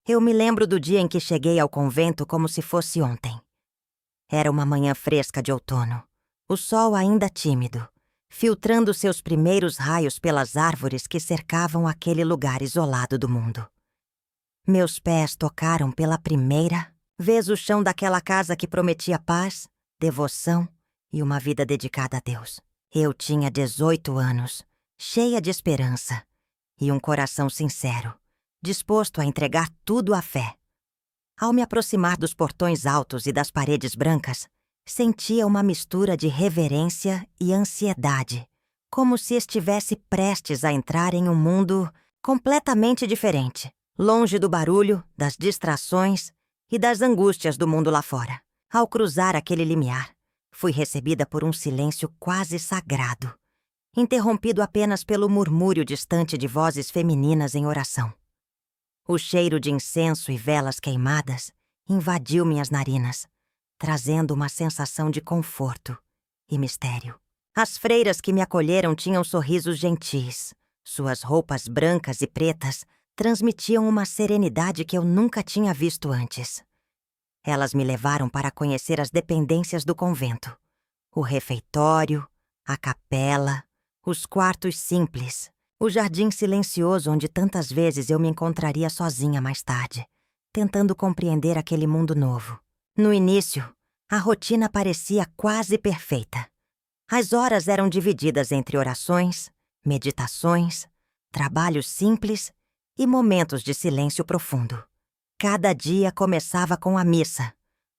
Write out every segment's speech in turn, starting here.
Eu me lembro do dia em que cheguei ao convento como se fosse ontem. Era uma manhã fresca de outono, o sol ainda tímido, filtrando seus primeiros raios pelas árvores que cercavam aquele lugar isolado do mundo. Meus pés tocaram pela primeira vez o chão daquela casa que prometia paz, devoção e uma vida dedicada a Deus. Eu tinha 18 anos, cheia de esperança e um coração sincero, disposto a entregar tudo à fé. Ao me aproximar dos portões altos e das paredes brancas, sentia uma mistura de reverência e ansiedade, como se estivesse prestes a entrar em um mundo completamente diferente, longe do barulho, das distrações e das angústias do mundo lá fora. Ao cruzar aquele limiar, fui recebida por um silêncio quase sagrado, interrompido apenas pelo murmúrio distante de vozes femininas em oração. O cheiro de incenso e velas queimadas invadiu minhas narinas, trazendo uma sensação de conforto e mistério. As freiras que me acolheram tinham sorrisos gentis. Suas roupas brancas e pretas transmitiam uma serenidade que eu nunca tinha visto antes. Elas me levaram para conhecer as dependências do convento. O refeitório, a capela, os quartos simples, o jardim silencioso onde tantas vezes eu me encontraria sozinha mais tarde, tentando compreender aquele mundo novo. No início, a rotina parecia quase perfeita. As horas eram divididas entre orações, meditações, trabalhos simples e momentos de silêncio profundo. Cada dia começava com a missa,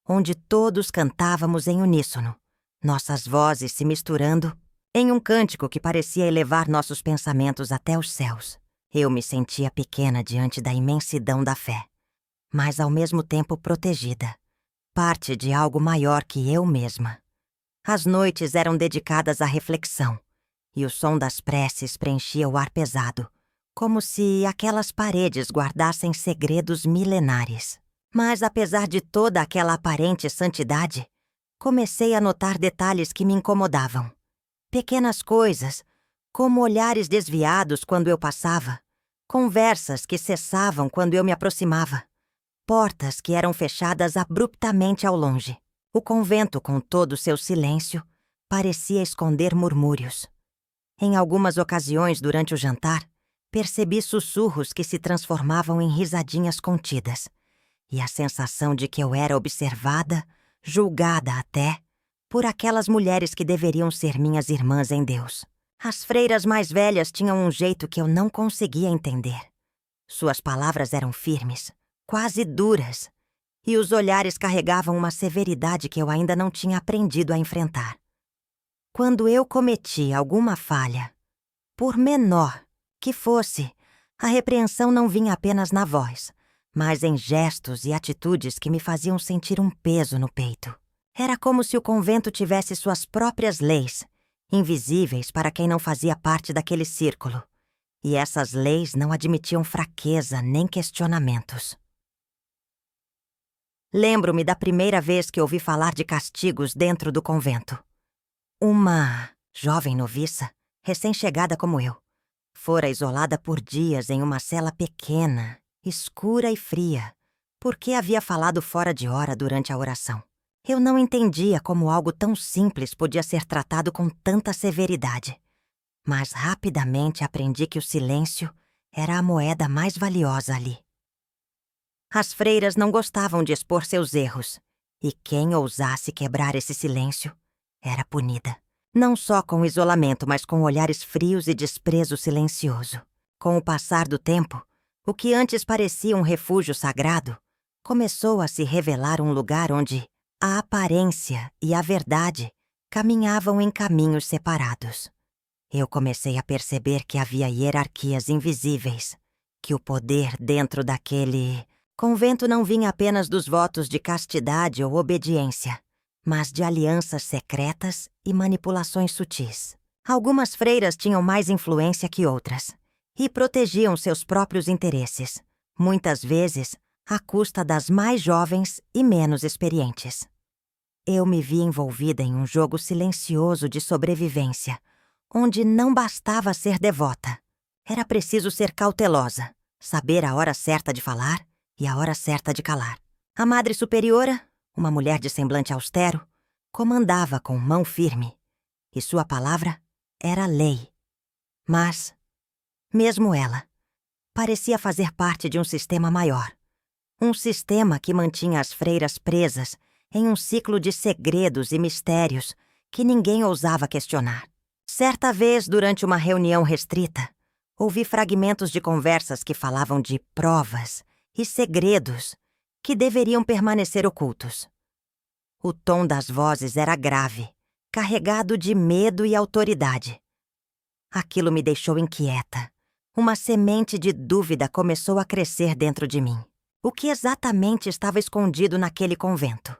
onde todos cantávamos em uníssono, nossas vozes se misturando em um cântico que parecia elevar nossos pensamentos até os céus. Eu me sentia pequena diante da imensidão da fé, mas ao mesmo tempo protegida, parte de algo maior que eu mesma. As noites eram dedicadas à reflexão, e o som das preces preenchia o ar pesado, como se aquelas paredes guardassem segredos milenares. Mas apesar de toda aquela aparente santidade, comecei a notar detalhes que me incomodavam. Pequenas coisas, como olhares desviados quando eu passava, conversas que cessavam quando eu me aproximava, portas que eram fechadas abruptamente ao longe. O convento, com todo o seu silêncio, parecia esconder murmúrios. Em algumas ocasiões durante o jantar, percebi sussurros que se transformavam em risadinhas contidas, e a sensação de que eu era observada, julgada até, por aquelas mulheres que deveriam ser minhas irmãs em Deus. As freiras mais velhas tinham um jeito que eu não conseguia entender. Suas palavras eram firmes, quase duras, e os olhares carregavam uma severidade que eu ainda não tinha aprendido a enfrentar. Quando eu cometia alguma falha, por menor que fosse, a repreensão não vinha apenas na voz, mas em gestos e atitudes que me faziam sentir um peso no peito. Era como se o convento tivesse suas próprias leis, invisíveis para quem não fazia parte daquele círculo, e essas leis não admitiam fraqueza nem questionamentos. Lembro-me da primeira vez que ouvi falar de castigos dentro do convento. Uma jovem noviça, recém-chegada como eu, fora isolada por dias em uma cela pequena, escura e fria, porque havia falado fora de hora durante a oração. Eu não entendia como algo tão simples podia ser tratado com tanta severidade, mas rapidamente aprendi que o silêncio era a moeda mais valiosa ali. As freiras não gostavam de expor seus erros, e quem ousasse quebrar esse silêncio era punida. Não só com isolamento, mas com olhares frios e desprezo silencioso. Com o passar do tempo, o que antes parecia um refúgio sagrado, começou a se revelar um lugar onde a aparência e a verdade caminhavam em caminhos separados. Eu comecei a perceber que havia hierarquias invisíveis, que o poder dentro daquele convento não vinha apenas dos votos de castidade ou obediência, mas de alianças secretas e manipulações sutis. Algumas freiras tinham mais influência que outras e protegiam seus próprios interesses, muitas vezes à custa das mais jovens e menos experientes. Eu me vi envolvida em um jogo silencioso de sobrevivência, onde não bastava ser devota. Era preciso ser cautelosa, saber a hora certa de falar e a hora certa de calar. A Madre Superiora, uma mulher de semblante austero, comandava com mão firme, e sua palavra era lei. Mas, mesmo ela, parecia fazer parte de um sistema maior. Um sistema que mantinha as freiras presas em um ciclo de segredos e mistérios que ninguém ousava questionar. Certa vez, durante uma reunião restrita, ouvi fragmentos de conversas que falavam de provas e segredos que deveriam permanecer ocultos. O tom das vozes era grave, carregado de medo e autoridade. Aquilo me deixou inquieta. Uma semente de dúvida começou a crescer dentro de mim. O que exatamente estava escondido naquele convento?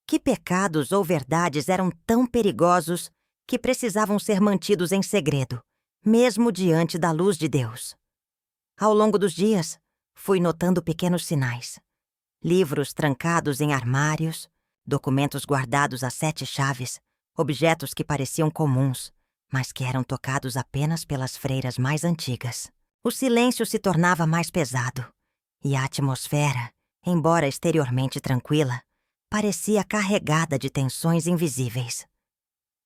Que pecados ou verdades eram tão perigosos que precisavam ser mantidos em segredo, mesmo diante da luz de Deus? Ao longo dos dias, fui notando pequenos sinais. Livros trancados em armários, documentos guardados a 7 chaves, objetos que pareciam comuns, mas que eram tocados apenas pelas freiras mais antigas. O silêncio se tornava mais pesado, e a atmosfera, embora exteriormente tranquila, parecia carregada de tensões invisíveis.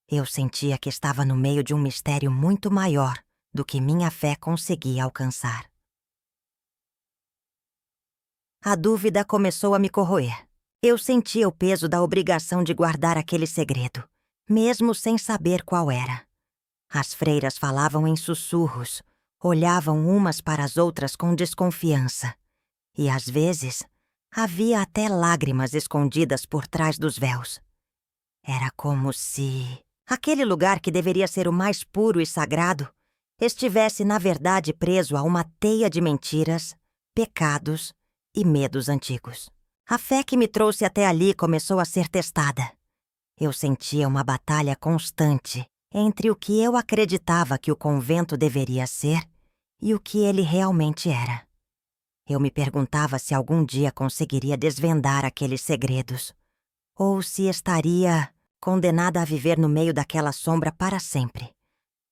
Eu sentia que estava no meio de um mistério muito maior do que minha fé conseguia alcançar. A dúvida começou a me corroer. Eu sentia o peso da obrigação de guardar aquele segredo, mesmo sem saber qual era. As freiras falavam em sussurros, olhavam umas para as outras com desconfiança, e às vezes havia até lágrimas escondidas por trás dos véus. Era como se aquele lugar que deveria ser o mais puro e sagrado estivesse, na verdade, preso a uma teia de mentiras, pecados e medos antigos. A fé que me trouxe até ali começou a ser testada. Eu sentia uma batalha constante entre o que eu acreditava que o convento deveria ser e o que ele realmente era. Eu me perguntava se algum dia conseguiria desvendar aqueles segredos, ou se estaria condenada a viver no meio daquela sombra para sempre,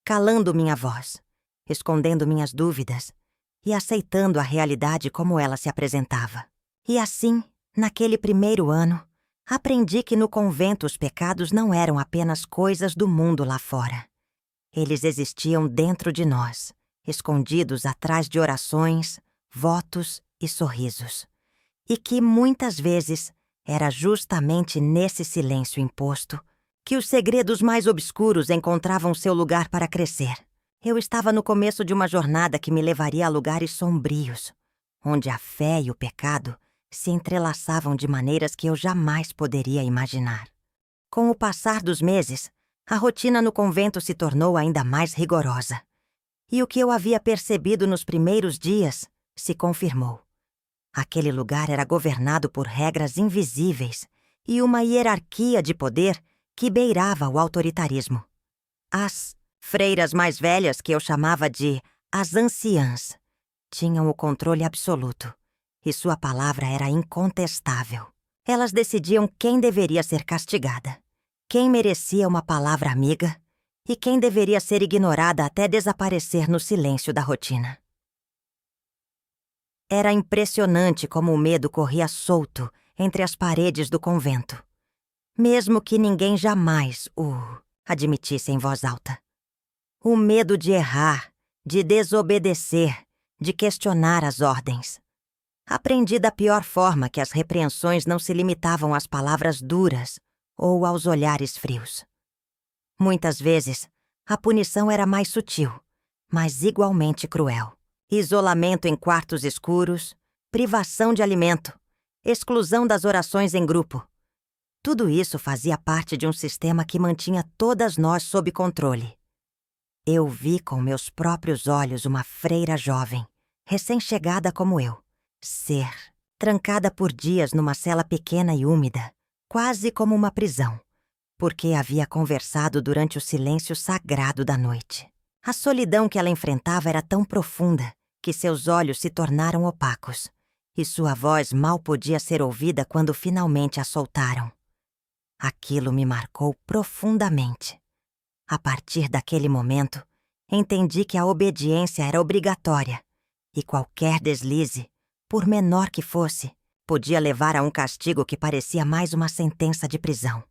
calando minha voz, escondendo minhas dúvidas e aceitando a realidade como ela se apresentava. E assim, naquele primeiro ano, aprendi que no convento os pecados não eram apenas coisas do mundo lá fora. Eles existiam dentro de nós, escondidos atrás de orações, votos e sorrisos. E que muitas vezes era justamente nesse silêncio imposto que os segredos mais obscuros encontravam seu lugar para crescer. Eu estava no começo de uma jornada que me levaria a lugares sombrios, onde a fé e o pecado se entrelaçavam de maneiras que eu jamais poderia imaginar. Com o passar dos meses, a rotina no convento se tornou ainda mais rigorosa. E o que eu havia percebido nos primeiros dias se confirmou. Aquele lugar era governado por regras invisíveis e uma hierarquia de poder que beirava o autoritarismo. As freiras mais velhas, que eu chamava de as anciãs, tinham o controle absoluto, e sua palavra era incontestável. Elas decidiam quem deveria ser castigada, quem merecia uma palavra amiga e quem deveria ser ignorada até desaparecer no silêncio da rotina. Era impressionante como o medo corria solto entre as paredes do convento, mesmo que ninguém jamais o admitisse em voz alta. O medo de errar, de desobedecer, de questionar as ordens. Aprendi da pior forma que as repreensões não se limitavam às palavras duras ou aos olhares frios. Muitas vezes, a punição era mais sutil, mas igualmente cruel. Isolamento em quartos escuros, privação de alimento, exclusão das orações em grupo. Tudo isso fazia parte de um sistema que mantinha todas nós sob controle. Eu vi com meus próprios olhos uma freira jovem, recém-chegada como eu, ser trancada por dias numa cela pequena e úmida, quase como uma prisão, porque havia conversado durante o silêncio sagrado da noite. A solidão que ela enfrentava era tão profunda que seus olhos se tornaram opacos, e sua voz mal podia ser ouvida quando finalmente a soltaram. Aquilo me marcou profundamente. A partir daquele momento, entendi que a obediência era obrigatória, e qualquer deslize por menor que fosse, podia levar a um castigo que parecia mais uma sentença de prisão.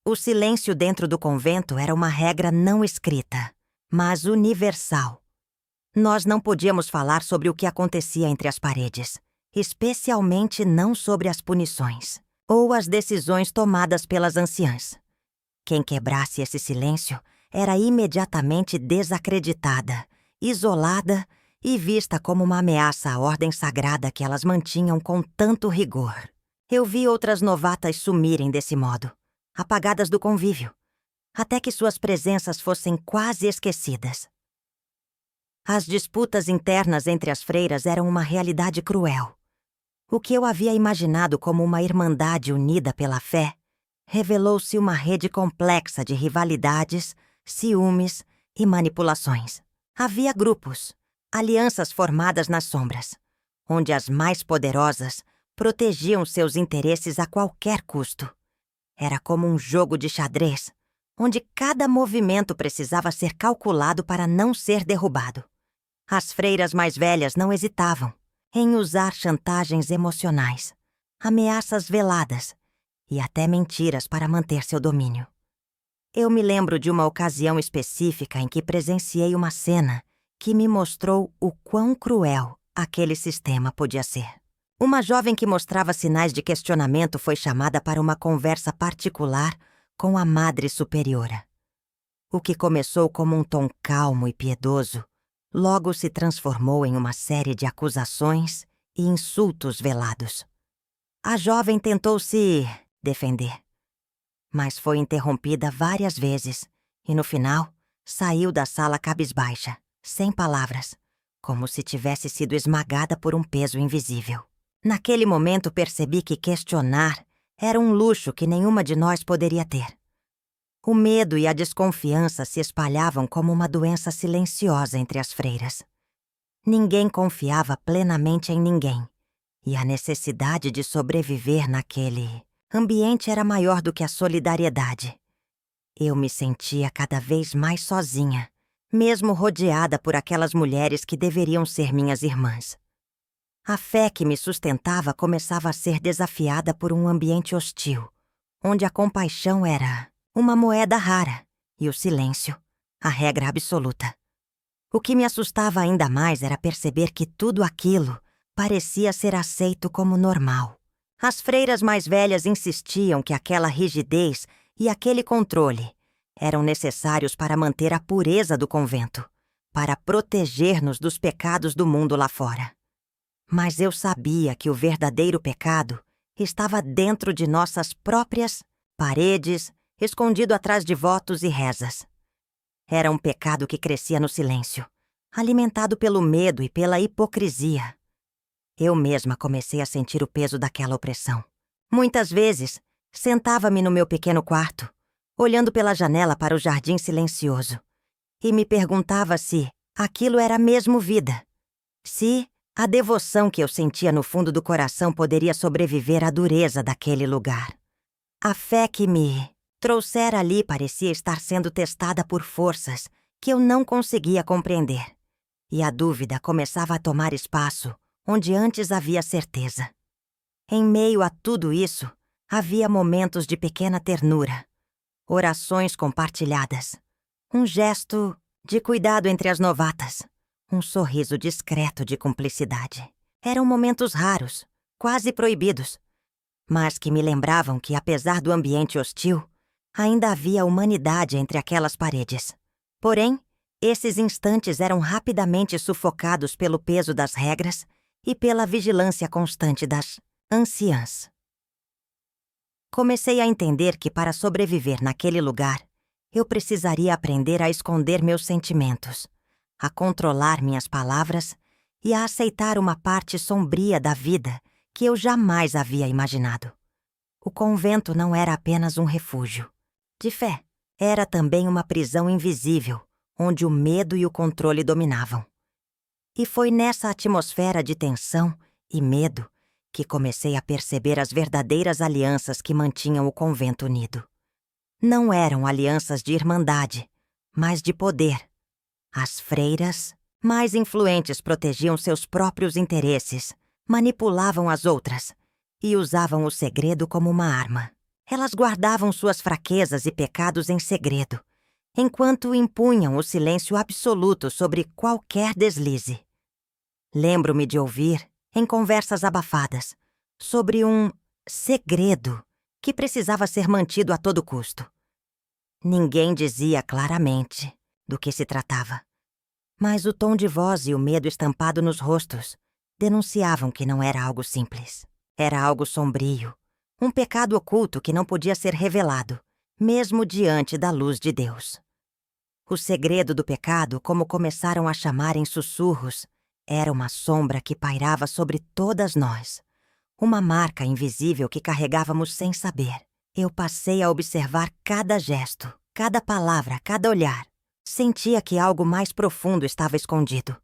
O silêncio dentro do convento era uma regra não escrita, mas universal. Nós não podíamos falar sobre o que acontecia entre as paredes, especialmente não sobre as punições ou as decisões tomadas pelas anciãs. Quem quebrasse esse silêncio era imediatamente desacreditada, isolada e vista como uma ameaça à ordem sagrada que elas mantinham com tanto rigor. Eu vi outras novatas sumirem desse modo, apagadas do convívio, até que suas presenças fossem quase esquecidas. As disputas internas entre as freiras eram uma realidade cruel. O que eu havia imaginado como uma irmandade unida pela fé revelou-se uma rede complexa de rivalidades, ciúmes e manipulações. Havia grupos, alianças formadas nas sombras, onde as mais poderosas protegiam seus interesses a qualquer custo. Era como um jogo de xadrez, onde cada movimento precisava ser calculado para não ser derrubado. As freiras mais velhas não hesitavam em usar chantagens emocionais, ameaças veladas e até mentiras para manter seu domínio. Eu me lembro de uma ocasião específica em que presenciei uma cena que me mostrou o quão cruel aquele sistema podia ser. Uma jovem que mostrava sinais de questionamento foi chamada para uma conversa particular com a Madre Superiora. O que começou como um tom calmo e piedoso, logo se transformou em uma série de acusações e insultos velados. A jovem tentou se defender, mas foi interrompida várias vezes e, no final, saiu da sala cabisbaixa, sem palavras, como se tivesse sido esmagada por um peso invisível. Naquele momento percebi que questionar era um luxo que nenhuma de nós poderia ter. O medo e a desconfiança se espalhavam como uma doença silenciosa entre as freiras. Ninguém confiava plenamente em ninguém, e a necessidade de sobreviver naquele ambiente era maior do que a solidariedade. Eu me sentia cada vez mais sozinha, mesmo rodeada por aquelas mulheres que deveriam ser minhas irmãs. A fé que me sustentava começava a ser desafiada por um ambiente hostil, onde a compaixão era uma moeda rara e o silêncio, a regra absoluta. O que me assustava ainda mais era perceber que tudo aquilo parecia ser aceito como normal. As freiras mais velhas insistiam que aquela rigidez e aquele controle eram necessários para manter a pureza do convento, para proteger-nos dos pecados do mundo lá fora. Mas eu sabia que o verdadeiro pecado estava dentro de nossas próprias paredes, escondido atrás de votos e rezas. Era um pecado que crescia no silêncio, alimentado pelo medo e pela hipocrisia. Eu mesma comecei a sentir o peso daquela opressão. Muitas vezes, sentava-me no meu pequeno quarto, olhando pela janela para o jardim silencioso, e me perguntava se aquilo era mesmo vida, se a devoção que eu sentia no fundo do coração poderia sobreviver à dureza daquele lugar. A fé que me trouxera ali parecia estar sendo testada por forças que eu não conseguia compreender. E a dúvida começava a tomar espaço onde antes havia certeza. Em meio a tudo isso, havia momentos de pequena ternura, orações compartilhadas, um gesto de cuidado entre as novatas, um sorriso discreto de cumplicidade. Eram momentos raros, quase proibidos, mas que me lembravam que, apesar do ambiente hostil, ainda havia humanidade entre aquelas paredes. Porém, esses instantes eram rapidamente sufocados pelo peso das regras e pela vigilância constante das anciãs. Comecei a entender que, para sobreviver naquele lugar, eu precisaria aprender a esconder meus sentimentos, a controlar minhas palavras e a aceitar uma parte sombria da vida que eu jamais havia imaginado. O convento não era apenas um refúgio de fé, era também uma prisão invisível, onde o medo e o controle dominavam. E foi nessa atmosfera de tensão e medo que comecei a perceber as verdadeiras alianças que mantinham o convento unido. Não eram alianças de irmandade, mas de poder. As freiras Mais influentes protegiam seus próprios interesses, manipulavam as outras e usavam o segredo como uma arma. Elas guardavam suas fraquezas e pecados em segredo, enquanto impunham o silêncio absoluto sobre qualquer deslize. Lembro-me de ouvir, em conversas abafadas, sobre um segredo que precisava ser mantido a todo custo. Ninguém dizia claramente do que se tratava, mas o tom de voz e o medo estampado nos rostos denunciavam que não era algo simples. Era algo sombrio, um pecado oculto que não podia ser revelado, mesmo diante da luz de Deus. O segredo do pecado, como começaram a chamar em sussurros, era uma sombra que pairava sobre todas nós. Uma marca invisível que carregávamos sem saber. Eu passei a observar cada gesto, cada palavra, cada olhar. Sentia que algo mais profundo estava escondido.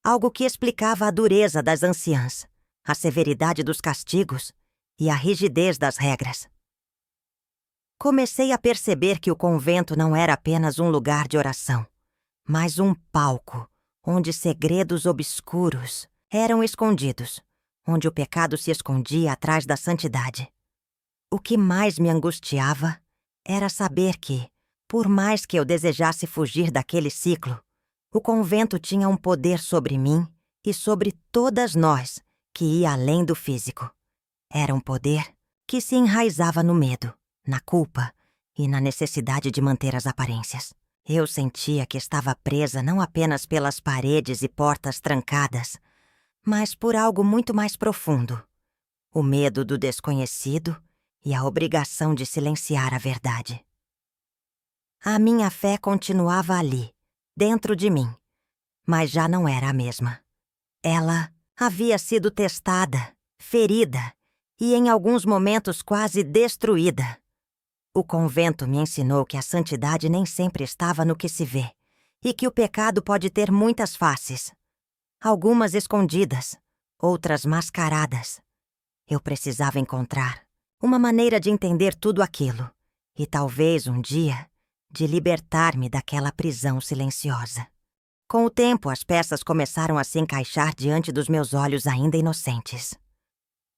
Algo que explicava a dureza das anciãs, a severidade dos castigos e a rigidez das regras. Comecei a perceber que o convento não era apenas um lugar de oração, mas um palco onde segredos obscuros eram escondidos, onde o pecado se escondia atrás da santidade. O que mais me angustiava era saber que, por mais que eu desejasse fugir daquele ciclo, o convento tinha um poder sobre mim e sobre todas nós que ia além do físico. Era um poder que se enraizava no medo, na culpa e na necessidade de manter as aparências. Eu sentia que estava presa não apenas pelas paredes e portas trancadas, mas por algo muito mais profundo: o medo do desconhecido e a obrigação de silenciar a verdade. A minha fé continuava ali, dentro de mim, mas já não era a mesma. Ela havia sido testada, ferida e, em alguns momentos, quase destruída. O convento me ensinou que a santidade nem sempre estava no que se vê e que o pecado pode ter muitas faces. Algumas escondidas, outras mascaradas. Eu precisava encontrar uma maneira de entender tudo aquilo e talvez um dia de libertar-me daquela prisão silenciosa. Com o tempo, as peças começaram a se encaixar diante dos meus olhos ainda inocentes.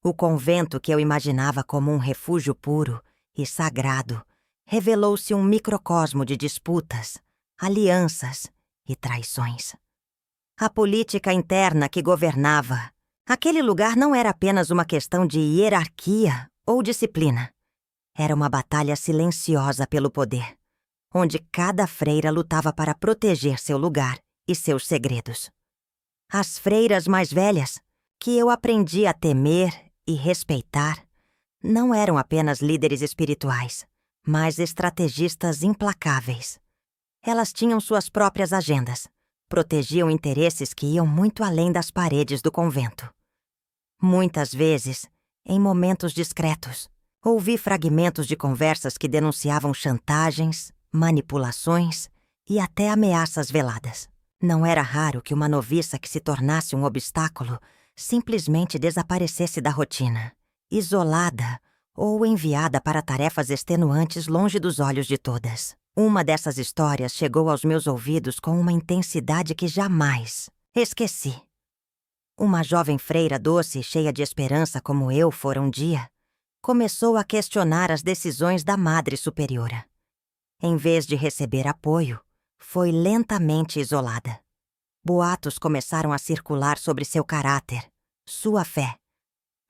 O convento que eu imaginava como um refúgio puro e sagrado revelou-se um microcosmo de disputas, alianças e traições. A política interna que governava aquele lugar não era apenas uma questão de hierarquia ou disciplina. Era uma batalha silenciosa pelo poder, onde cada freira lutava para proteger seu lugar e seus segredos. As freiras mais velhas, que eu aprendi a temer e respeitar, não eram apenas líderes espirituais, mas estrategistas implacáveis. Elas tinham suas próprias agendas, protegiam interesses que iam muito além das paredes do convento. Muitas vezes, em momentos discretos, ouvi fragmentos de conversas que denunciavam chantagens, manipulações e até ameaças veladas. Não era raro que uma noviça que se tornasse um obstáculo simplesmente desaparecesse da rotina, isolada ou enviada para tarefas extenuantes longe dos olhos de todas. Uma dessas histórias chegou aos meus ouvidos com uma intensidade que jamais esqueci. Uma jovem freira doce e cheia de esperança como eu fora um dia, começou a questionar as decisões da Madre Superiora. Em vez de receber apoio, foi lentamente isolada. Boatos começaram a circular sobre seu caráter, sua fé,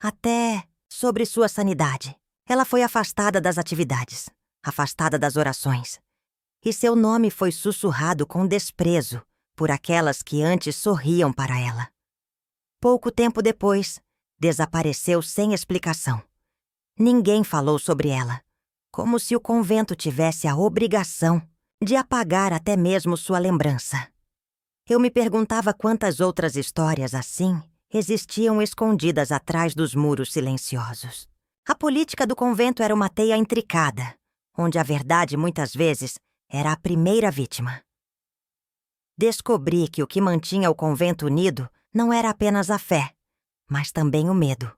até sobre sua sanidade. Ela foi afastada das atividades, afastada das orações, e seu nome foi sussurrado com desprezo por aquelas que antes sorriam para ela. Pouco tempo depois, desapareceu sem explicação. Ninguém falou sobre ela, como se o convento tivesse a obrigação de apagar até mesmo sua lembrança. Eu me perguntava quantas outras histórias assim existiam escondidas atrás dos muros silenciosos. A política do convento era uma teia intricada, onde a verdade muitas vezes era a primeira vítima. Descobri que o que mantinha o convento unido não era apenas a fé, mas também o medo.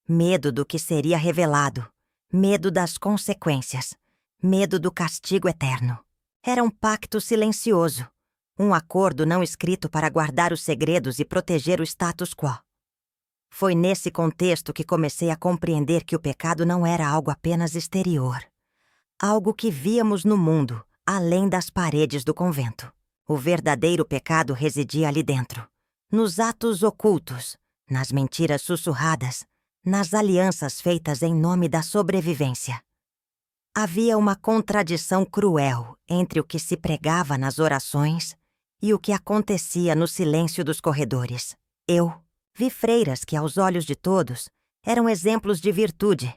Medo do que seria revelado, medo das consequências, medo do castigo eterno. Era um pacto silencioso, um acordo não escrito para guardar os segredos e proteger o status quo. Foi nesse contexto que comecei a compreender que o pecado não era algo apenas exterior. Algo que víamos no mundo, além das paredes do convento. O verdadeiro pecado residia ali dentro, nos atos ocultos, nas mentiras sussurradas, nas alianças feitas em nome da sobrevivência. Havia uma contradição cruel entre o que se pregava nas orações e o que acontecia no silêncio dos corredores. Eu vi freiras que, aos olhos de todos, eram exemplos de virtude,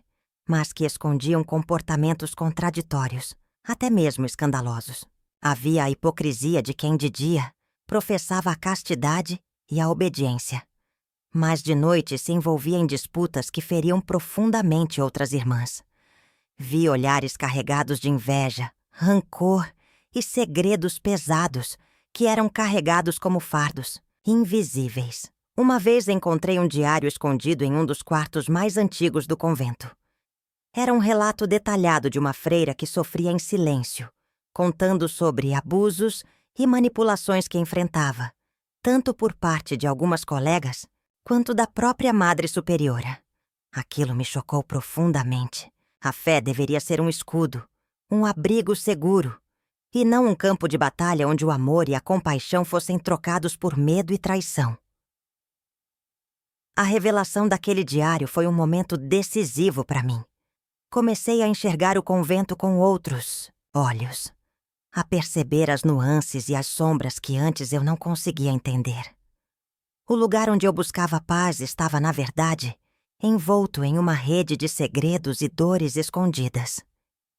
mas que escondiam comportamentos contraditórios, até mesmo escandalosos. Havia a hipocrisia de quem de dia professava a castidade e a obediência, mas de noite se envolvia em disputas que feriam profundamente outras irmãs. Vi olhares carregados de inveja, rancor e segredos pesados que eram carregados como fardos, invisíveis. Uma vez encontrei um diário escondido em um dos quartos mais antigos do convento. Era um relato detalhado de uma freira que sofria em silêncio, contando sobre abusos e manipulações que enfrentava, tanto por parte de algumas colegas quanto da própria Madre Superiora. Aquilo me chocou profundamente. A fé deveria ser um escudo, um abrigo seguro, e não um campo de batalha onde o amor e a compaixão fossem trocados por medo e traição. A revelação daquele diário foi um momento decisivo para mim. Comecei a enxergar o convento com outros olhos, a perceber as nuances e as sombras que antes eu não conseguia entender. O lugar onde eu buscava paz estava, na verdade, envolto em uma rede de segredos e dores escondidas.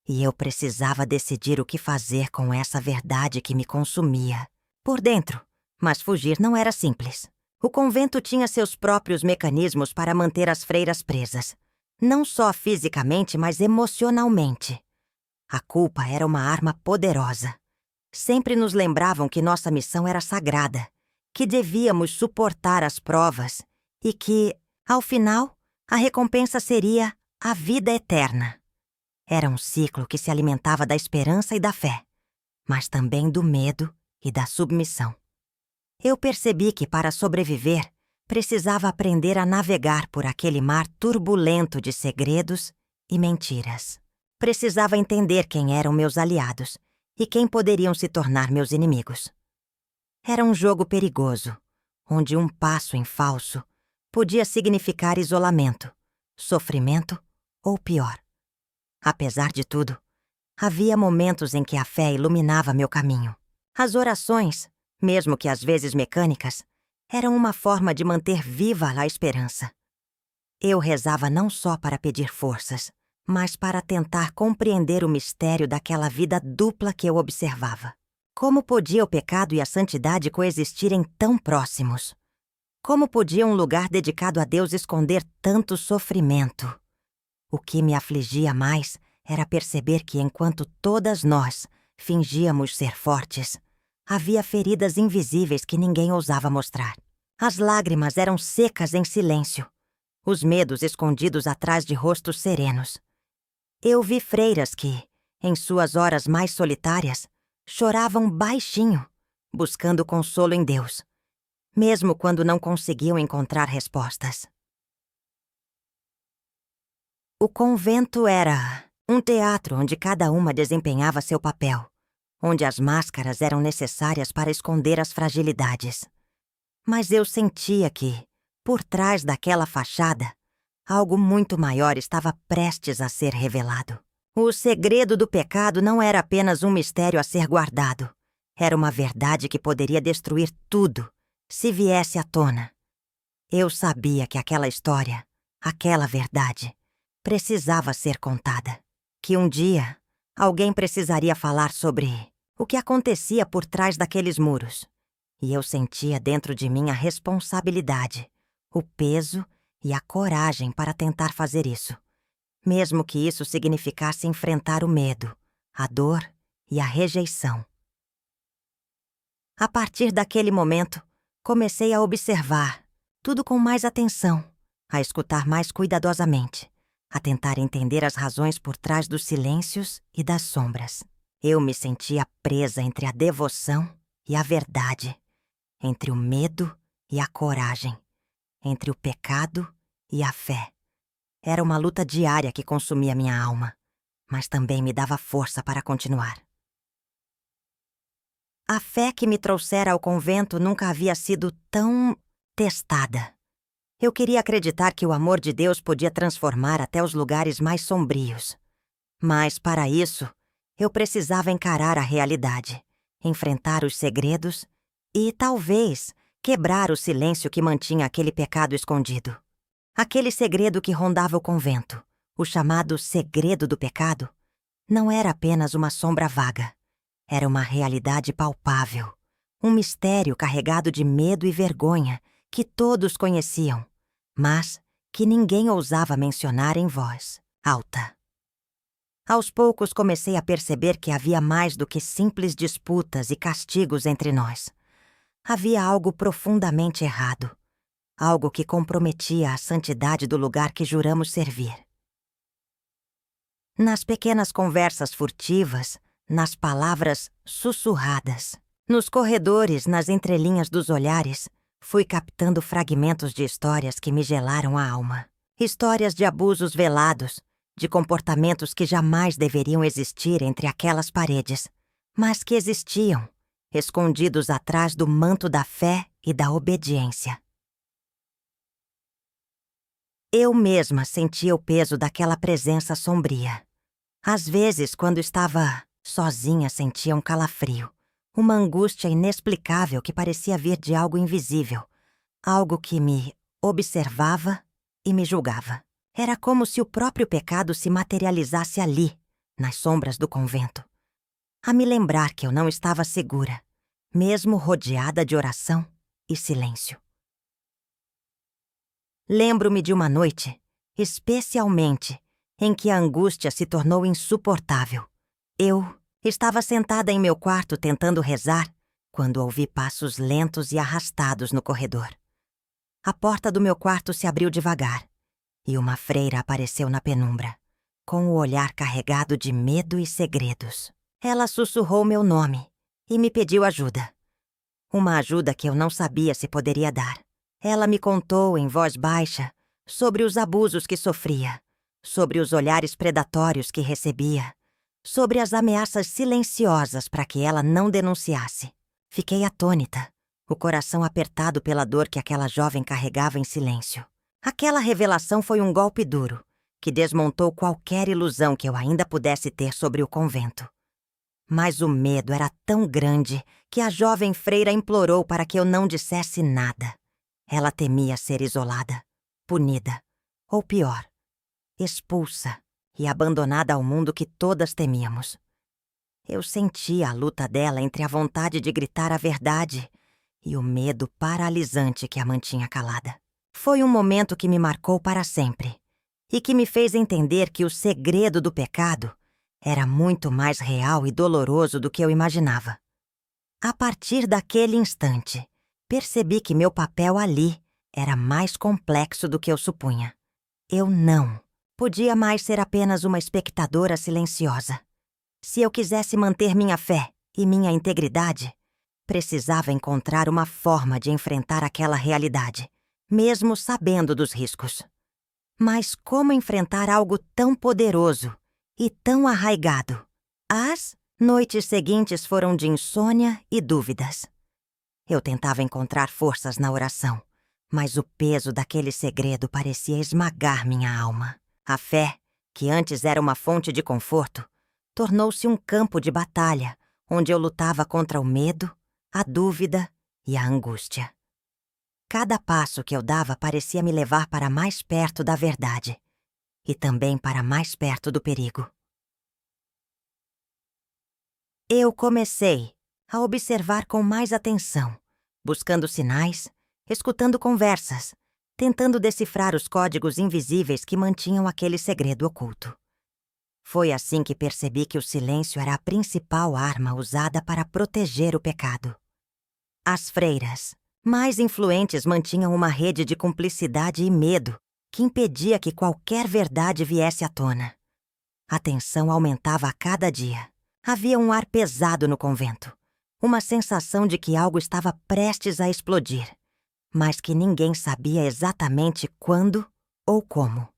E eu precisava decidir o que fazer com essa verdade que me consumia por dentro, mas fugir não era simples. O convento tinha seus próprios mecanismos para manter as freiras presas, não só fisicamente, mas emocionalmente. A culpa era uma arma poderosa. Sempre nos lembravam que nossa missão era sagrada, que devíamos suportar as provas e que, ao final, a recompensa seria a vida eterna. Era um ciclo que se alimentava da esperança e da fé, mas também do medo e da submissão. Eu percebi que, para sobreviver, precisava aprender a navegar por aquele mar turbulento de segredos e mentiras. Precisava entender quem eram meus aliados e quem poderiam se tornar meus inimigos. Era um jogo perigoso, onde um passo em falso podia significar isolamento, sofrimento ou pior. Apesar de tudo, havia momentos em que a fé iluminava meu caminho. As orações, mesmo que às vezes mecânicas, eram uma forma de manter viva a esperança. Eu rezava não só para pedir forças, mas para tentar compreender o mistério daquela vida dupla que eu observava. Como podia o pecado e a santidade coexistirem tão próximos? Como podia um lugar dedicado a Deus esconder tanto sofrimento? O que me afligia mais era perceber que, enquanto todas nós fingíamos ser fortes, havia feridas invisíveis que ninguém ousava mostrar. As lágrimas eram secas em silêncio, os medos escondidos atrás de rostos serenos. Eu vi freiras que, em suas horas mais solitárias, choravam baixinho, buscando consolo em Deus, mesmo quando não conseguiam encontrar respostas. O convento era um teatro onde cada uma desempenhava seu papel, onde as máscaras eram necessárias para esconder as fragilidades. Mas eu sentia que, por trás daquela fachada, algo muito maior estava prestes a ser revelado. O segredo do pecado não era apenas um mistério a ser guardado. Era uma verdade que poderia destruir tudo, se viesse à tona. Eu sabia que aquela história, aquela verdade, precisava ser contada. Que um dia, alguém precisaria falar sobre o que acontecia por trás daqueles muros. E eu sentia dentro de mim a responsabilidade, o peso e a coragem para tentar fazer isso, mesmo que isso significasse enfrentar o medo, a dor e a rejeição. A partir daquele momento, comecei a observar tudo com mais atenção, a escutar mais cuidadosamente, a tentar entender as razões por trás dos silêncios e das sombras. Eu me sentia presa entre a devoção e a verdade, entre o medo e a coragem, entre o pecado e a fé. Era uma luta diária que consumia minha alma, mas também me dava força para continuar. A fé que me trouxera ao convento nunca havia sido tão testada. Eu queria acreditar que o amor de Deus podia transformar até os lugares mais sombrios. Mas, para isso, eu precisava encarar a realidade, enfrentar os segredos e, talvez, quebrar o silêncio que mantinha aquele pecado escondido. Aquele segredo que rondava o convento, o chamado segredo do pecado, não era apenas uma sombra vaga. Era uma realidade palpável, um mistério carregado de medo e vergonha que todos conheciam, mas que ninguém ousava mencionar em voz alta. Aos poucos comecei a perceber que havia mais do que simples disputas e castigos entre nós. Havia algo profundamente errado, algo que comprometia a santidade do lugar que juramos servir. Nas pequenas conversas furtivas, nas palavras sussurradas, nos corredores, nas entrelinhas dos olhares, fui captando fragmentos de histórias que me gelaram a alma. Histórias de abusos velados, de comportamentos que jamais deveriam existir entre aquelas paredes, mas que existiam, escondidos atrás do manto da fé e da obediência. Eu mesma sentia o peso daquela presença sombria. Às vezes, quando estava sozinha, sentia um calafrio, uma angústia inexplicável que parecia vir de algo invisível, algo que me observava e me julgava. Era como se o próprio pecado se materializasse ali, nas sombras do convento, a me lembrar que eu não estava segura, mesmo rodeada de oração e silêncio. Lembro-me de uma noite, especialmente, em que a angústia se tornou insuportável. Eu estava sentada em meu quarto tentando rezar, quando ouvi passos lentos e arrastados no corredor. A porta do meu quarto se abriu devagar, e uma freira apareceu na penumbra, com o olhar carregado de medo e segredos. Ela sussurrou meu nome e me pediu ajuda. Uma ajuda que eu não sabia se poderia dar. Ela me contou em voz baixa sobre os abusos que sofria, sobre os olhares predatórios que recebia, sobre as ameaças silenciosas para que ela não denunciasse. Fiquei atônita, o coração apertado pela dor que aquela jovem carregava em silêncio. Aquela revelação foi um golpe duro, que desmontou qualquer ilusão que eu ainda pudesse ter sobre o convento. Mas o medo era tão grande que a jovem freira implorou para que eu não dissesse nada. Ela temia ser isolada, punida, ou pior, expulsa e abandonada ao mundo que todas temíamos. Eu sentia a luta dela entre a vontade de gritar a verdade e o medo paralisante que a mantinha calada. Foi um momento que me marcou para sempre e que me fez entender que o segredo do pecado era muito mais real e doloroso do que eu imaginava. A partir daquele instante, percebi que meu papel ali era mais complexo do que eu supunha. Eu não podia mais ser apenas uma espectadora silenciosa. Se eu quisesse manter minha fé e minha integridade, precisava encontrar uma forma de enfrentar aquela realidade, mesmo sabendo dos riscos. Mas como enfrentar algo tão poderoso e tão arraigado? As noites seguintes foram de insônia e dúvidas. Eu tentava encontrar forças na oração, mas o peso daquele segredo parecia esmagar minha alma. A fé, que antes era uma fonte de conforto, tornou-se um campo de batalha, onde eu lutava contra o medo, a dúvida e a angústia. Cada passo que eu dava parecia me levar para mais perto da verdade e também para mais perto do perigo. Eu comecei a observar com mais atenção, buscando sinais, escutando conversas, tentando decifrar os códigos invisíveis que mantinham aquele segredo oculto. Foi assim que percebi que o silêncio era a principal arma usada para proteger o pecado. As freiras mais influentes mantinham uma rede de cumplicidade e medo que impedia que qualquer verdade viesse à tona. A tensão aumentava a cada dia. Havia um ar pesado no convento, Uma sensação de que algo estava prestes a explodir, mas que ninguém sabia exatamente quando ou como.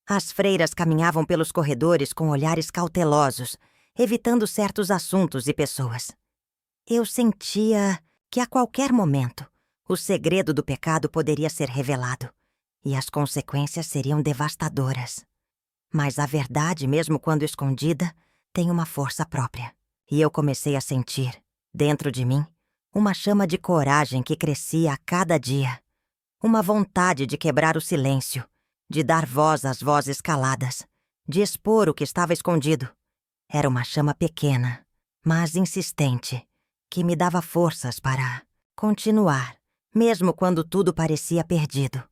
As freiras caminhavam pelos corredores com olhares cautelosos, evitando certos assuntos e pessoas. Eu sentia que a qualquer momento o segredo do pecado poderia ser revelado e as consequências seriam devastadoras. Mas a verdade, mesmo quando escondida, tem uma força própria. E eu comecei a sentir, dentro de mim, uma chama de coragem que crescia a cada dia. Uma vontade de quebrar o silêncio, de dar voz às vozes caladas, de expor o que estava escondido. Era uma chama pequena, mas insistente, que me dava forças para continuar, mesmo quando tudo parecia perdido.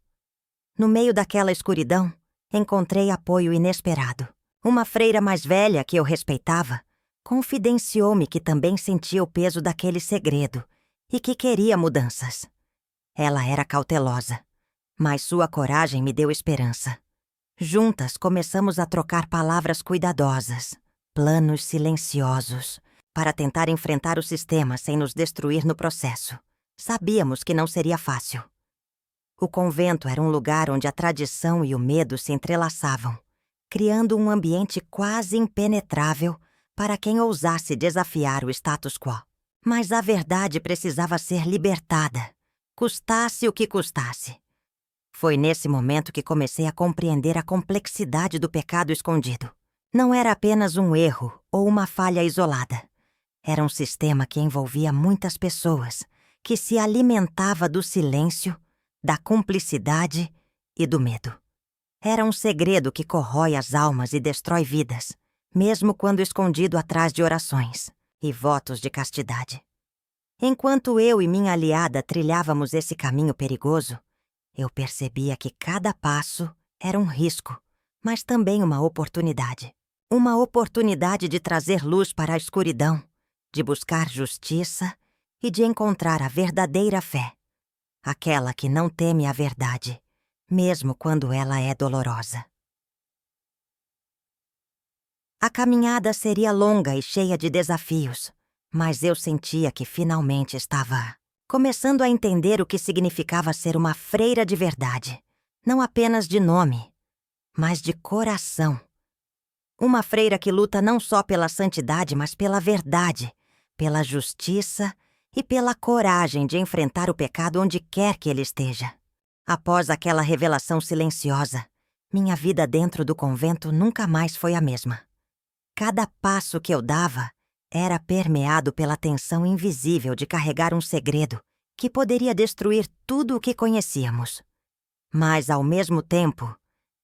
No meio daquela escuridão, encontrei apoio inesperado. Uma freira mais velha que eu respeitava confidenciou-me que também sentia o peso daquele segredo e que queria mudanças. Ela era cautelosa, mas sua coragem me deu esperança. Juntas começamos a trocar palavras cuidadosas, planos silenciosos, para tentar enfrentar o sistema sem nos destruir no processo. Sabíamos que não seria fácil. O convento era um lugar onde a tradição e o medo se entrelaçavam, criando um ambiente quase impenetrável para quem ousasse desafiar o status quo. Mas a verdade precisava ser libertada, custasse o que custasse. Foi nesse momento que comecei a compreender a complexidade do pecado escondido. Não era apenas um erro ou uma falha isolada. Era um sistema que envolvia muitas pessoas, que se alimentava do silêncio, da cumplicidade e do medo. Era um segredo que corrói as almas e destrói vidas, mesmo quando escondido atrás de orações e votos de castidade. Enquanto eu e minha aliada trilhávamos esse caminho perigoso, eu percebia que cada passo era um risco, mas também uma oportunidade. Uma oportunidade de trazer luz para a escuridão, de buscar justiça e de encontrar a verdadeira fé, aquela que não teme a verdade, mesmo quando ela é dolorosa. A caminhada seria longa e cheia de desafios, mas eu sentia que finalmente estava começando a entender o que significava ser uma freira de verdade, não apenas de nome, mas de coração. Uma freira que luta não só pela santidade, mas pela verdade, pela justiça e pela coragem de enfrentar o pecado onde quer que ele esteja. Após aquela revelação silenciosa, minha vida dentro do convento nunca mais foi a mesma. Cada passo que eu dava era permeado pela tensão invisível de carregar um segredo que poderia destruir tudo o que conhecíamos. Mas, ao mesmo tempo,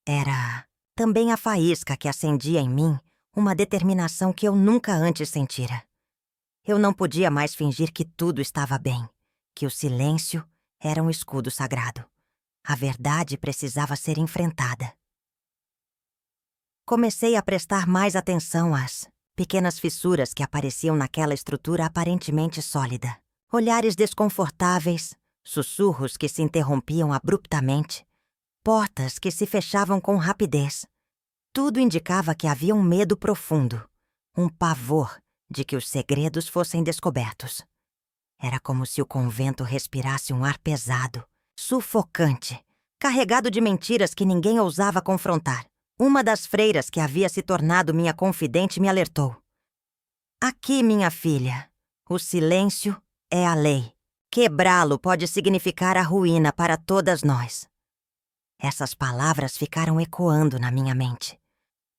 era também a faísca que acendia em mim uma determinação que eu nunca antes sentira. Eu não podia mais fingir que tudo estava bem, que o silêncio era um escudo sagrado. A verdade precisava ser enfrentada. Comecei a prestar mais atenção às pequenas fissuras que apareciam naquela estrutura aparentemente sólida. Olhares desconfortáveis, sussurros que se interrompiam abruptamente, portas que se fechavam com rapidez. Tudo indicava que havia um medo profundo, um pavor de que os segredos fossem descobertos. Era como se o convento respirasse um ar pesado, sufocante, carregado de mentiras que ninguém ousava confrontar. Uma das freiras que havia se tornado minha confidente me alertou. Aqui, minha filha, o silêncio é a lei. Quebrá-lo pode significar a ruína para todas nós. Essas palavras ficaram ecoando na minha mente.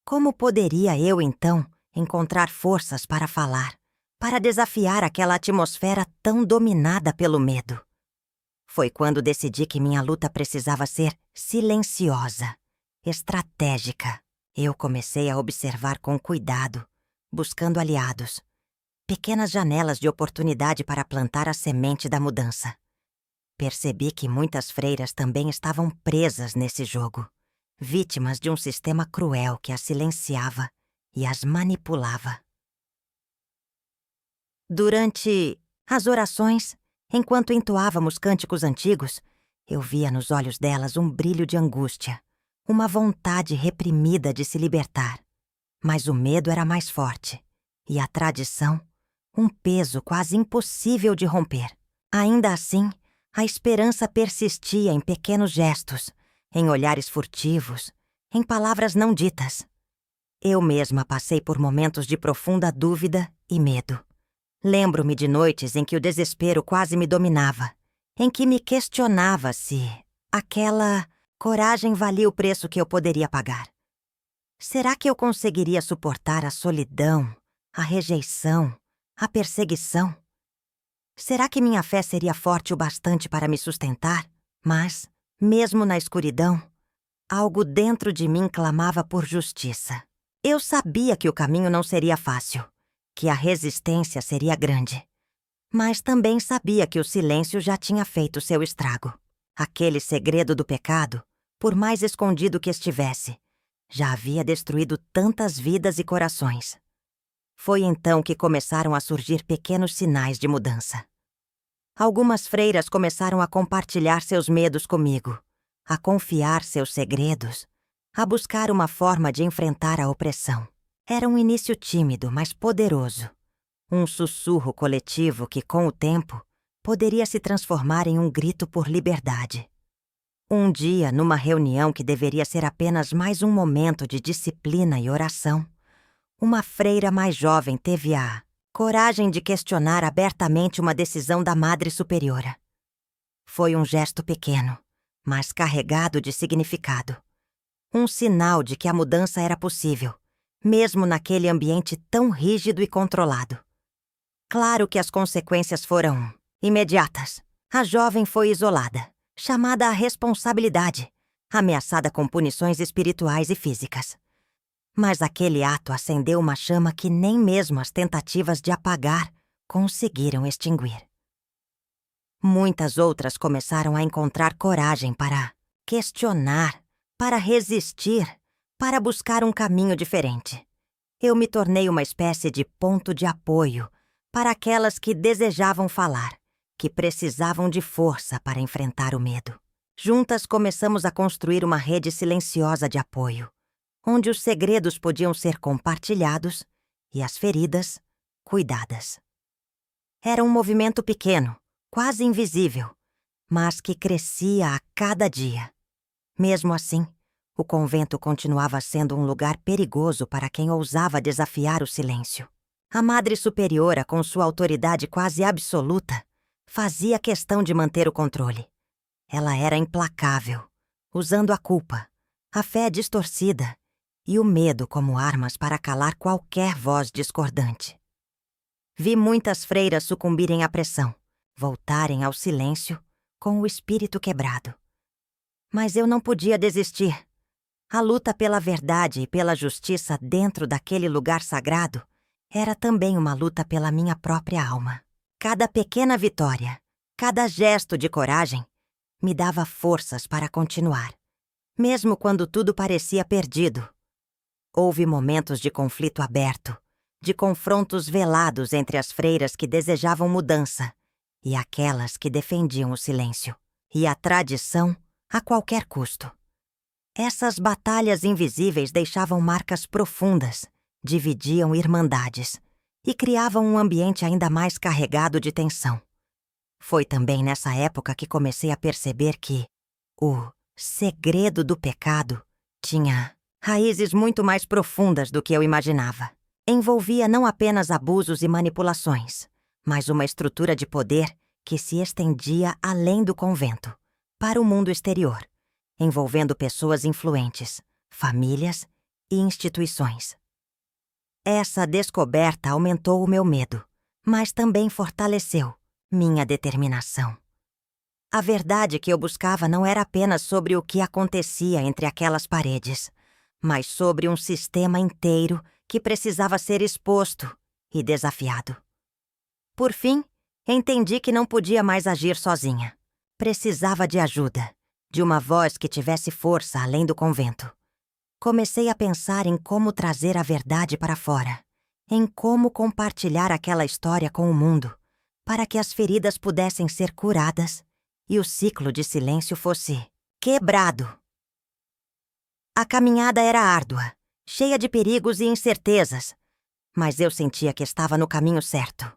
Como poderia eu, então, encontrar forças para falar, para desafiar aquela atmosfera tão dominada pelo medo? Foi quando decidi que minha luta precisava ser silenciosa, estratégica. Eu comecei a observar com cuidado, buscando aliados, pequenas janelas de oportunidade para plantar a semente da mudança. Percebi que muitas freiras também estavam presas nesse jogo, vítimas de um sistema cruel que as silenciava e as manipulava. Durante as orações, enquanto entoávamos cânticos antigos, eu via nos olhos delas um brilho de angústia, uma vontade reprimida de se libertar. Mas o medo era mais forte, e a tradição, um peso quase impossível de romper. Ainda assim, a esperança persistia em pequenos gestos, em olhares furtivos, em palavras não ditas. Eu mesma passei por momentos de profunda dúvida e medo. Lembro-me de noites em que o desespero quase me dominava, em que me questionava se aquela coragem valia o preço que eu poderia pagar. Será que eu conseguiria suportar a solidão, a rejeição, a perseguição? Será que minha fé seria forte o bastante para me sustentar? Mas, mesmo na escuridão, algo dentro de mim clamava por justiça. Eu sabia que o caminho não seria fácil, que a resistência seria grande. Mas também sabia que o silêncio já tinha feito seu estrago. Aquele segredo do pecado, por mais escondido que estivesse, já havia destruído tantas vidas e corações. Foi então que começaram a surgir pequenos sinais de mudança. Algumas freiras começaram a compartilhar seus medos comigo, a confiar seus segredos, a buscar uma forma de enfrentar a opressão. Era um início tímido, mas poderoso. Um sussurro coletivo que, com o tempo, poderia se transformar em um grito por liberdade. Um dia, numa reunião que deveria ser apenas mais um momento de disciplina e oração, uma freira mais jovem teve a coragem de questionar abertamente uma decisão da Madre Superiora. Foi um gesto pequeno, mas carregado de significado. Um sinal de que a mudança era possível, mesmo naquele ambiente tão rígido e controlado. Claro que as consequências foram imediatas. A jovem foi isolada, chamada à responsabilidade, ameaçada com punições espirituais e físicas. Mas aquele ato acendeu uma chama que nem mesmo as tentativas de apagar conseguiram extinguir. Muitas outras começaram a encontrar coragem para questionar, para resistir, para buscar um caminho diferente. Eu me tornei uma espécie de ponto de apoio para aquelas que desejavam falar, que precisavam de força para enfrentar o medo. Juntas começamos a construir uma rede silenciosa de apoio, onde os segredos podiam ser compartilhados e as feridas cuidadas. Era um movimento pequeno, quase invisível, mas que crescia a cada dia. Mesmo assim, o convento continuava sendo um lugar perigoso para quem ousava desafiar o silêncio. A Madre Superiora, com sua autoridade quase absoluta, fazia questão de manter o controle. Ela era implacável, usando a culpa, a fé distorcida e o medo como armas para calar qualquer voz discordante. Vi muitas freiras sucumbirem à pressão, voltarem ao silêncio com o espírito quebrado. Mas eu não podia desistir. A luta pela verdade e pela justiça dentro daquele lugar sagrado era também uma luta pela minha própria alma. Cada pequena vitória, cada gesto de coragem, me dava forças para continuar, mesmo quando tudo parecia perdido. Houve momentos de conflito aberto, de confrontos velados entre as freiras que desejavam mudança e aquelas que defendiam o silêncio e a tradição a qualquer custo. Essas batalhas invisíveis deixavam marcas profundas, dividiam irmandades e criavam um ambiente ainda mais carregado de tensão. Foi também nessa época que comecei a perceber que o segredo do pecado tinha raízes muito mais profundas do que eu imaginava. Envolvia não apenas abusos e manipulações, mas uma estrutura de poder que se estendia além do convento, para o mundo exterior, envolvendo pessoas influentes, famílias e instituições. Essa descoberta aumentou o meu medo, mas também fortaleceu minha determinação. A verdade que eu buscava não era apenas sobre o que acontecia entre aquelas paredes, mas sobre um sistema inteiro que precisava ser exposto e desafiado. Por fim, entendi que não podia mais agir sozinha. Precisava de ajuda, de uma voz que tivesse força além do convento. Comecei a pensar em como trazer a verdade para fora, em como compartilhar aquela história com o mundo, para que as feridas pudessem ser curadas e o ciclo de silêncio fosse quebrado. A caminhada era árdua, cheia de perigos e incertezas, mas eu sentia que estava no caminho certo.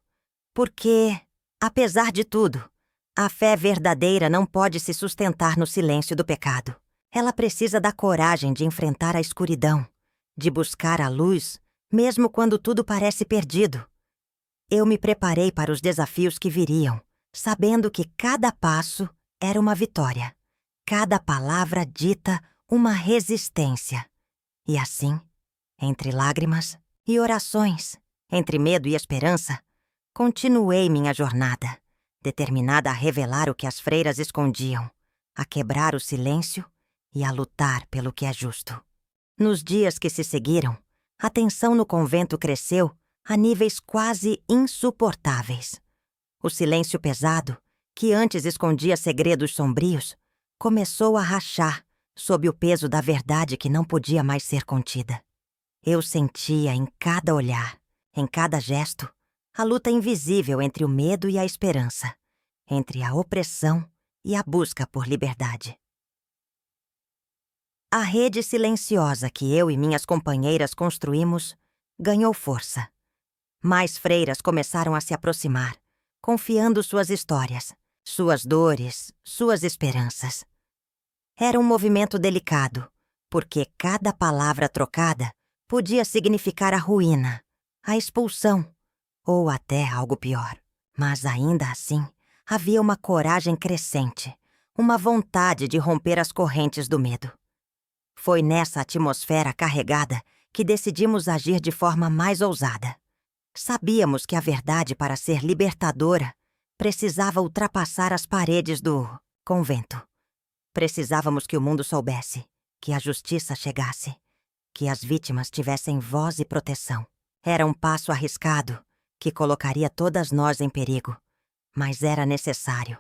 Porque, apesar de tudo, a fé verdadeira não pode se sustentar no silêncio do pecado. Ela precisa da coragem de enfrentar a escuridão, de buscar a luz, mesmo quando tudo parece perdido. Eu me preparei para os desafios que viriam, sabendo que cada passo era uma vitória, cada palavra dita uma resistência. E assim, entre lágrimas e orações, entre medo e esperança, continuei minha jornada, determinada a revelar o que as freiras escondiam, a quebrar o silêncio e a lutar pelo que é justo. Nos dias que se seguiram, a tensão no convento cresceu a níveis quase insuportáveis. O silêncio pesado, que antes escondia segredos sombrios, começou a rachar sob o peso da verdade que não podia mais ser contida. Eu sentia em cada olhar, em cada gesto, a luta invisível entre o medo e a esperança, entre a opressão e a busca por liberdade. A rede silenciosa que eu e minhas companheiras construímos ganhou força. Mais freiras começaram a se aproximar, confiando suas histórias, suas dores, suas esperanças. Era um movimento delicado, porque cada palavra trocada podia significar a ruína, a expulsão, ou até algo pior. Mas ainda assim, havia uma coragem crescente, uma vontade de romper as correntes do medo. Foi nessa atmosfera carregada que decidimos agir de forma mais ousada. Sabíamos que a verdade, para ser libertadora, precisava ultrapassar as paredes do convento. Precisávamos que o mundo soubesse, que a justiça chegasse, que as vítimas tivessem voz e proteção. Era um passo arriscado, que colocaria todas nós em perigo, mas era necessário.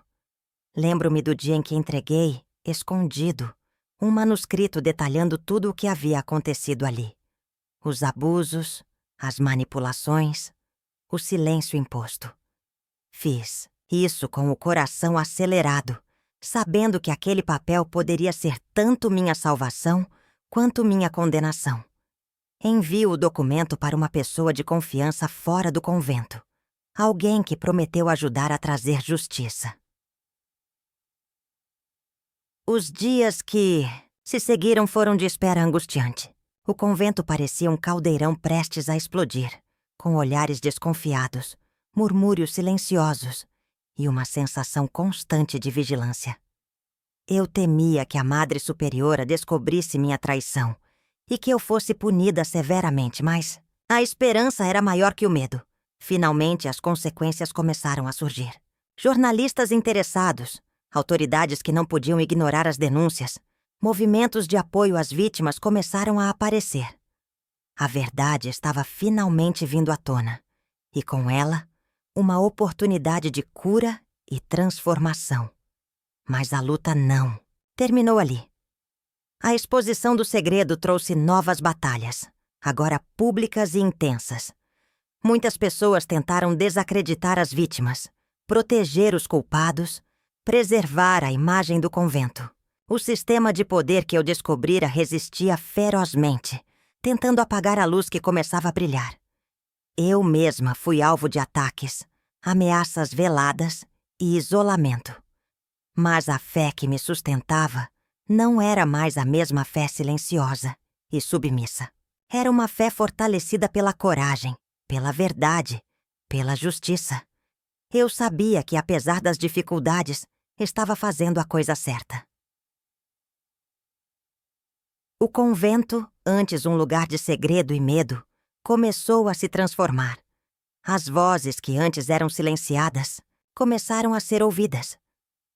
Lembro-me do dia em que entreguei, escondido, um manuscrito detalhando tudo o que havia acontecido ali. Os abusos, as manipulações, o silêncio imposto. Fiz isso com o coração acelerado, sabendo que aquele papel poderia ser tanto minha salvação quanto minha condenação. Envio o documento para uma pessoa de confiança fora do convento, alguém que prometeu ajudar a trazer justiça. Os dias que se seguiram foram de espera angustiante. O convento parecia um caldeirão prestes a explodir, com olhares desconfiados, murmúrios silenciosos e uma sensação constante de vigilância. Eu temia que a Madre Superiora descobrisse minha traição e que eu fosse punida severamente, mas a esperança era maior que o medo. Finalmente, as consequências começaram a surgir. Jornalistas interessados, autoridades que não podiam ignorar as denúncias, movimentos de apoio às vítimas começaram a aparecer. A verdade estava finalmente vindo à tona, e com ela, uma oportunidade de cura e transformação. Mas a luta não terminou ali. A exposição do segredo trouxe novas batalhas, agora públicas e intensas. Muitas pessoas tentaram desacreditar as vítimas, proteger os culpados, preservar a imagem do convento. O sistema de poder que eu descobrira resistia ferozmente, tentando apagar a luz que começava a brilhar. Eu mesma fui alvo de ataques, ameaças veladas e isolamento. Mas a fé que me sustentava não era mais a mesma fé silenciosa e submissa. Era uma fé fortalecida pela coragem, pela verdade, pela justiça. Eu sabia que, apesar das dificuldades, estava fazendo a coisa certa. O convento, antes um lugar de segredo e medo, começou a se transformar. As vozes que antes eram silenciadas começaram a ser ouvidas.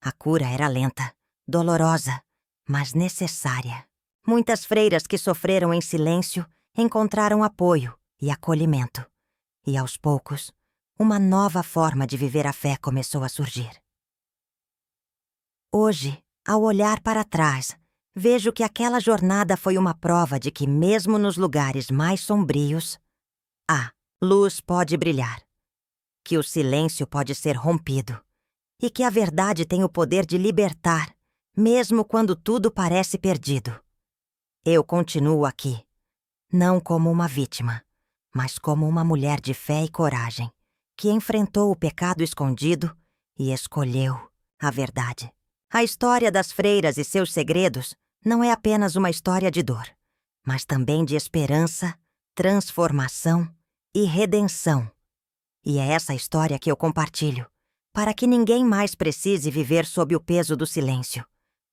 A cura era lenta, dolorosa, mas necessária. Muitas freiras que sofreram em silêncio encontraram apoio e acolhimento. E, aos poucos, uma nova forma de viver a fé começou a surgir. Hoje, ao olhar para trás, vejo que aquela jornada foi uma prova de que, mesmo nos lugares mais sombrios, a luz pode brilhar, que o silêncio pode ser rompido e que a verdade tem o poder de libertar, mesmo quando tudo parece perdido. Eu continuo aqui, não como uma vítima, mas como uma mulher de fé e coragem, que enfrentou o pecado escondido e escolheu a verdade. A história das freiras e seus segredos não é apenas uma história de dor, mas também de esperança, transformação e redenção. E é essa história que eu compartilho, para que ninguém mais precise viver sob o peso do silêncio,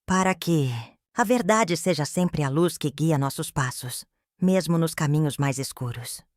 para que a verdade seja sempre a luz que guia nossos passos, mesmo nos caminhos mais escuros.